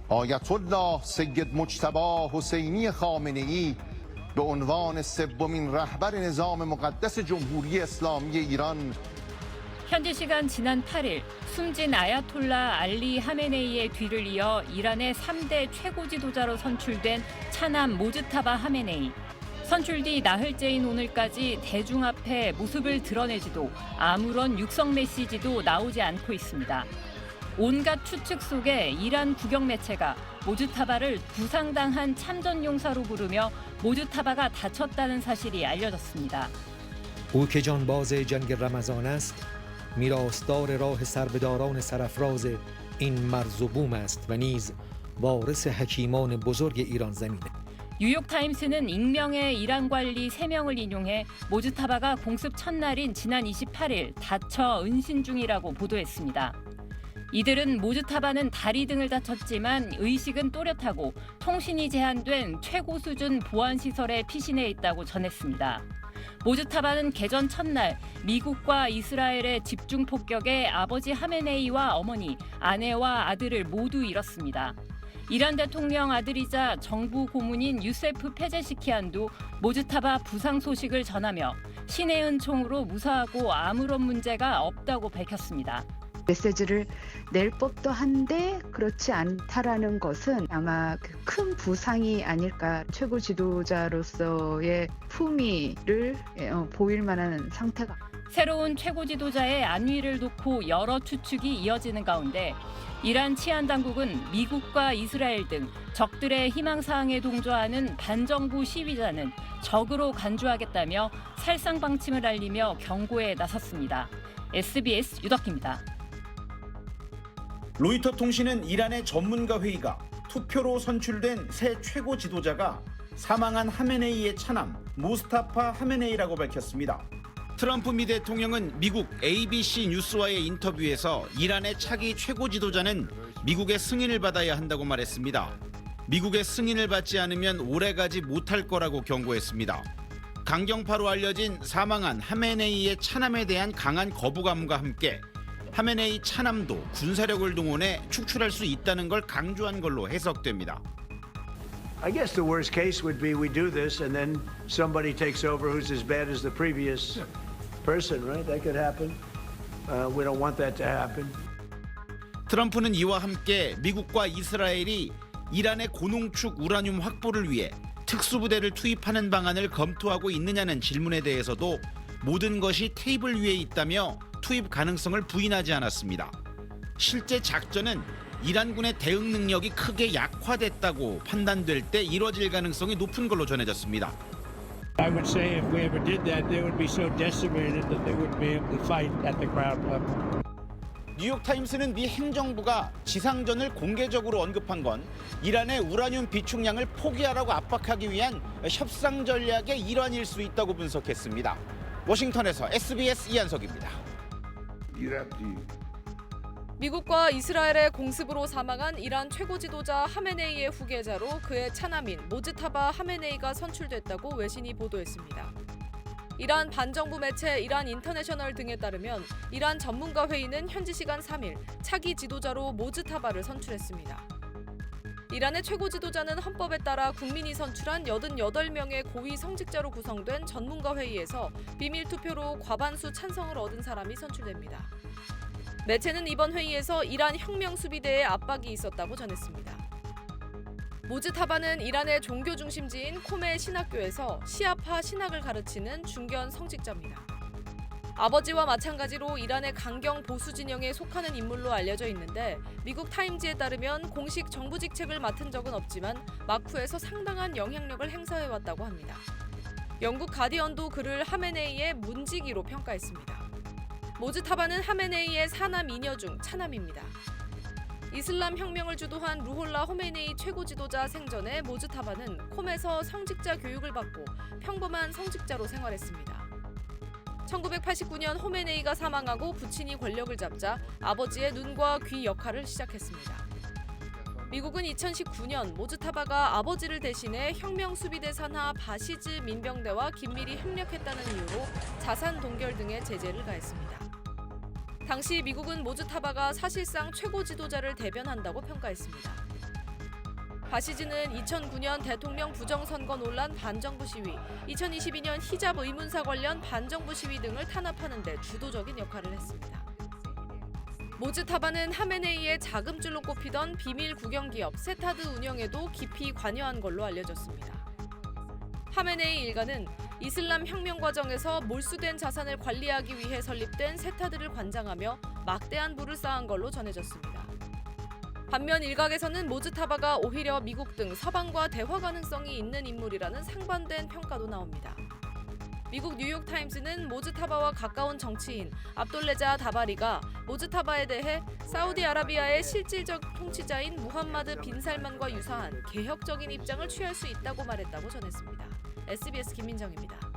آیت الله سید مجتبی حسینی خامنه‌ای به عنوان سومین رهبر نظام مقدس جمهوری اسلامی ایران 현지 시간 지난 8일 숨진 아야톨라 알리 하메네이의 뒤를 이어 이란의 3대 최고 지도자로 선출된 차남 모즈타바 하메네이. 선출 뒤 나흘째인 오늘까지 대중 앞에 모습을 드러내지도 아무런 육성 메시지도 나오지 않고 있습니다. 온갖 추측 속에 이란 국영 매체가 모즈타바를 부상당한 참전용사로 부르며 모즈타바가 다쳤다는 사실이 알려졌습니다. او که جانباز جنگ رمضان است میراثدار راه سربداران سرافراز این مرز و بوم است و نیز وارث حکیمان بزرگ ایران زمینه. 뉴욕타임스는 익명의 이란 관리 3명을 인용해 모즈타바가 공습 첫날인 지난 28일 다쳐 은신 중이라고 보도했습니다. 이들은 모즈타바는 다리 등을 다쳤지만 의식은 또렷하고 통신이 제한된 최고 수준 보안시설에 피신해 있다고 전했습니다. 모즈타바는 개전 첫날 미국과 이스라엘의 집중 폭격에 아버지 하메네이와 어머니, 아내와 아들을 모두 잃었습니다. 이란 대통령 아들이자 정부 고문인 유세프 페제시키안도 모즈타바 부상 소식을 전하며 신의 은총으로 무사하고 아무런 문제가 없다고 밝혔습니다. 메시지를 낼 법도 한데 그렇지 않다라는 것은 아마 큰 부상이 아닐까. 최고 지도자로서의 품위를 보일 만한 상태가. 새로운 최고 지도자의 안위를 놓고 여러 추측이 이어지는 가운데 이란 치안 당국은 미국과 이스라엘 등 적들의 희망사항에 동조하는 반정부 시위자는 적으로 간주하겠다며 살상 방침을 알리며 경고에 나섰습니다. SBS 유덕희입니다. 로이터 통신은 이란의 전문가 회의가 투표로 선출된 새 최고 지도자가 사망한 하메네이의 차남 모스타파 하메네이라고 밝혔습니다. 트럼프 미 대통령은 미국 ABC 뉴스와의 인터뷰에서 이란의 차기 최고 지도자는 미국의 승인을 받아야 한다고 말했습니다. 미국의 승인을 받지 않으면 오래가지 못할 거라고 경고했습니다. 강경파로 알려진 사망한 하메네이의 차남에 대한 강한 거부감과 함께 하메네이 차남도 군사력을 동원해 축출할 수 있다는 걸 강조한 걸로 해석됩니다. I guess the worst case would be we do this and then somebody takes over who's as bad as the previous person, right? That could happen. We don't want that to happen. 트럼프는 이와 함께 미국과 이스라엘이 이란의 고농축 우라늄 확보를 위해 특수부대를 투입하는 방안을 검토하고 있느냐는 질문에 대해서도 모든 것이 테이블 위에 있다며 투입 가능성을 부인하지 않았습니다. 실제 작전은 이란군의 대응 능력이 크게 약화됐다고 판단될 때 이뤄질 가능성이 높은 걸로 전해졌습니다. I would say if we ever did that, they would be so decimated that they wouldn't be able to fight at the ground level. 뉴욕타임스는 미 행정부가 지상전을 공개적으로 언급한 건 이란의 우라늄 비축량을 포기하라고 압박하기 위한 협상 전략의 일환일 수 있다고 분석했습니다. 워싱턴에서 SBS 이한석입니다. 미국과 이스라엘의 공습으로 사망한 이란 최고 지도자 하메네이의 후계자로 그의 차남인 모즈타바 하메네이가 선출됐다고 외신이 보도했습니다. 이란 반정부 매체 이란 인터내셔널 등에 따르면 이란 전문가 회의는 현지 시간 3일 차기 지도자로 모즈타바를 선출했습니다. 이란의 최고 지도자는 헌법에 따라 국민이 선출한 88명의 고위 성직자로 구성된 전문가 회의에서 비밀 투표로 과반수 찬성을 얻은 사람이 선출됩니다. 매체는 이번 회의에서 이란 혁명 수비대에 압박이 있었다고 전했습니다. 모즈타바는 이란의 종교 중심지인 코메 신학교에서 시아파 신학을 가르치는 중견 성직자입니다. 아버지와 마찬가지로 이란의 강경 보수 진영에 속하는 인물로 알려져 있는데 미국 타임즈에 따르면 공식 정부 직책을 맡은 적은 없지만 막후에서 상당한 영향력을 행사해왔다고 합니다. 영국 가디언도 그를 하메네이의 문지기로 평가했습니다. 모즈타바는 하메네이의 사남 2녀 중 차남입니다. 이슬람 혁명을 주도한 루홀라 호메네이 최고 지도자 생전에 모즈타바는 콤에서 성직자 교육을 받고 평범한 성직자로 생활했습니다. 1989년 호메네이가 사망하고 부친이 권력을 잡자 아버지의 눈과 귀 역할을 시작했습니다. 미국은 2019년 모즈타바가 아버지를 대신해 혁명 수비대 산하 바시즈 민병대와 긴밀히 협력했다는 이유로 자산 동결 등의 제재를 가했습니다. 당시 미국은 모즈타바가 사실상 최고 지도자를 대변한다고 평가했습니다. 바시즈는 2009년 대통령 부정선거 논란 반정부 시위, 2022년 히잡 의문사 관련 반정부 시위 등을 탄압하는 데 주도적인 역할을 했습니다. 모즈타바는 하메네이의 자금줄로 꼽히던 비밀 국영기업 세타드 운영에도 깊이 관여한 걸로 알려졌습니다. 하메네이 일가는 이슬람 혁명 과정에서 몰수된 자산을 관리하기 위해 설립된 세타드를 관장하며 막대한 부를 쌓은 걸로 전해졌습니다. 반면 일각에서는 모즈타바가 오히려 미국 등 서방과 대화 가능성이 있는 인물이라는 상반된 평가도 나옵니다. 미국 뉴욕타임스는 모즈타바와 가까운 정치인 압돌레자 다바리가 모즈타바에 대해 사우디아라비아의 실질적 통치자인 무함마드 빈 살만과 유사한 개혁적인 입장을 취할 수 있다고 말했다고 전했습니다. SBS 김민정입니다.